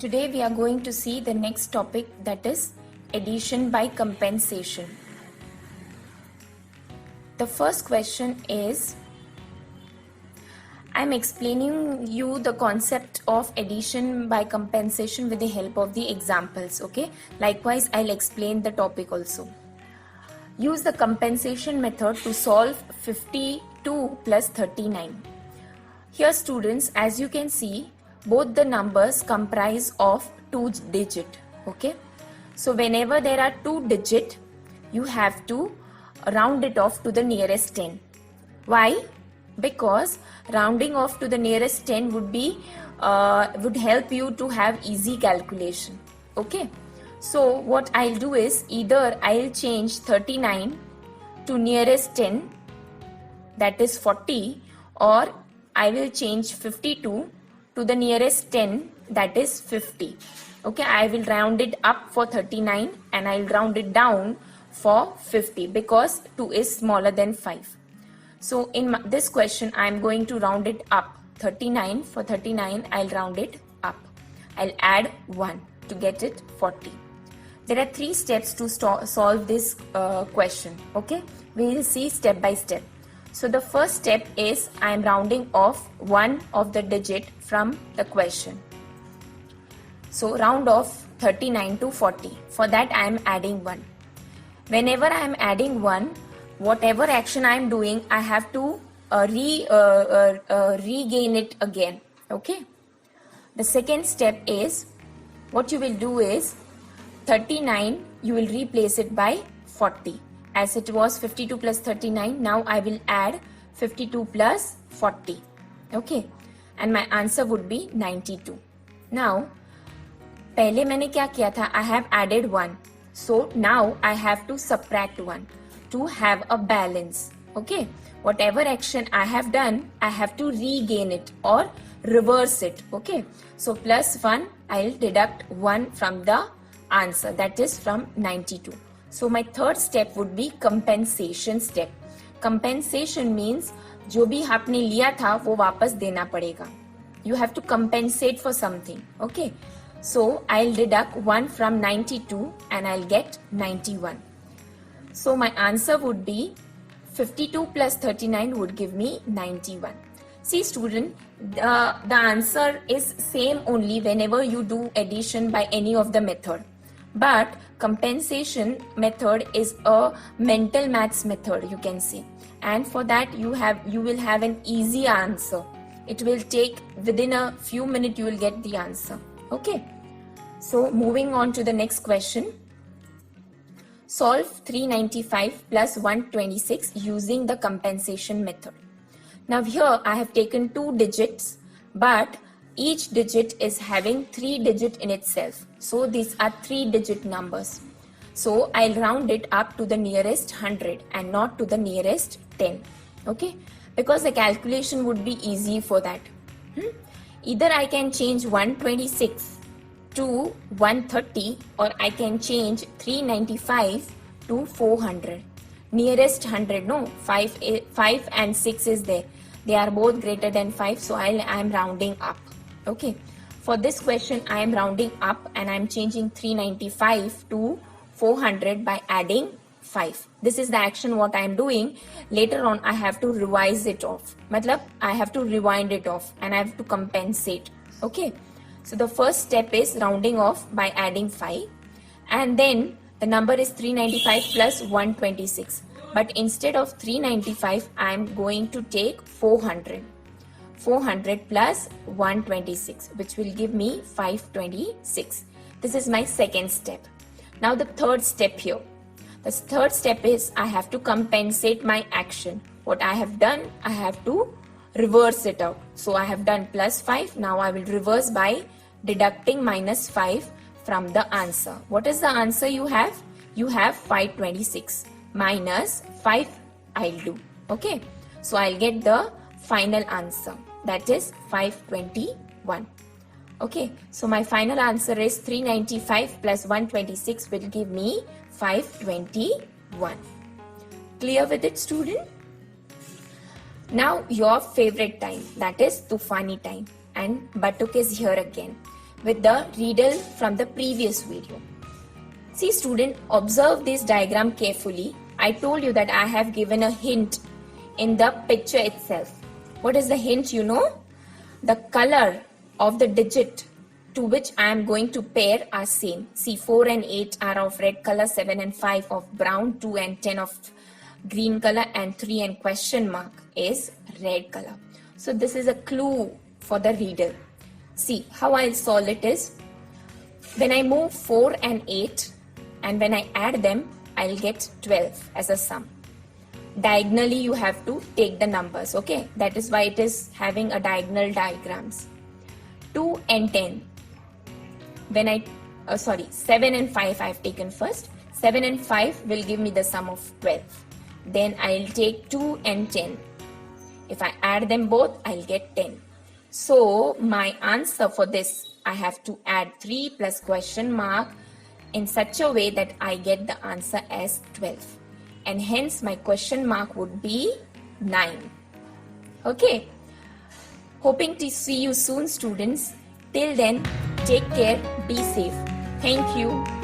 Today we are going to see the next topic, that is addition by compensation. The first question is, I am explaining you the concept of addition by compensation with the help of the examples, okay? Likewise, I'll explain the topic also. Use the compensation method to solve 52 plus 39. Here students, as you can see, both the numbers comprise of 2 digit, okay? So whenever there are 2 digit, you have to round it off to the nearest 10. Why? Because rounding off to the nearest 10 would help you to have easy calculation, okay? So what I'll do is, either I'll change 39 to nearest 10, that is 40, or I will change 52 to the nearest 10, that is 50. Okay, I will round it up for 39 and I'll round it down for 50 because 2 is smaller than 5. So in this question, I'm going to round it up. 39, for 39, I'll round it up. I'll add 1 to get it 40. There are 3 steps to solve this question. Okay, we will see step by step. So the first step is I am rounding off one of the digit from the question. So round off 39 to 40. For that I am adding 1. Whenever I am adding 1, whatever action I am doing, I have to regain it again. Okay. The second step is, what you will do is 39, you will replace it by 40. As it was 52 plus 39, now I will add 52 plus 40. Okay, and my answer would be 92. Now, पहले मैंने क्या किया था? I have added 1. So now I have to subtract 1 to have a balance. Okay, whatever action I have done, I have to regain it or reverse it. Okay, so plus 1, I'll deduct 1 from the answer, that is from 92. So my third step would be compensation step. Compensation means जो भी आपने लिया था वो वापस देना पड़ेगा. You have to compensate for something. Okay. So I'll deduct 1 from 92 and I'll get 91. So my answer would be 52 plus 39 would give me 91. See student, the answer is same only whenever you do addition by any of the method. But compensation method is a mental maths method, you can say, and for that you will have an easy answer. It will take within a few minutes you will get the answer. Okay, so moving on to the next question. Solve 395 plus 126 using the compensation method. Now here I have taken 2 digits, but each digit is having 3 digits in itself. So these are 3 digit numbers. So I'll round it up to the nearest 100 and not to the nearest 10. Okay, because the calculation would be easy for that. Either I can change 126 to 130, or I can change 395 to 400. Nearest 100, no, 5 and 6 is there. They are both greater than 5, so I am rounding up. Okay, for this question I am rounding up and I am changing 395 to 400 by adding 5. This is the action what I am doing. Later on I have to revise it off. Matlab, I have to rewind it off and I have to compensate. Okay, so the first step is rounding off by adding 5, and then the number is 395 plus 126. But instead of 395, I am going to take 400. 400 plus 126, which will give me 526. This is my second step. Now the third step here. The third step is I have to compensate my action. What I have done, I have to reverse it out. So I have done plus 5. Now I will reverse by deducting minus 5 from the answer. What is the answer you have? You have 526 minus 5 I'll do. Okay. So I'll get the final answer, that is 521. Okay, so my final answer is 395 plus 126 will give me 521. Clear with it, student? Now your favorite time, that is Tufani time, and Batuk is here again. with the riddle from the previous video. See student, observe this diagram carefully. I told you that I have given a hint in the picture itself. What is the hint you know? The color of the digit to which I am going to pair are same. See, 4 and 8 are of red color, 7 and 5 of brown, 2 and 10 of green color, and 3 and question mark is red color. So this is a clue for the riddle. See, how I'll solve it is, when I move 4 and 8 and when I add them, I'll get 12 as a sum. Diagonally you have to take the numbers, okay? That is why it is having a diagonal diagrams. 2 and 10. When 7 and 5 I have taken first. 7 and 5 will give me the sum of 12. Then I'll take 2 and 10. If I add them both, I'll get 10. So my answer for this, I have to add 3 plus question mark in such a way that I get the answer as 12. And hence my question mark would be 9. Okay. Hoping to see you soon, students. Till then, take care, be safe. Thank you.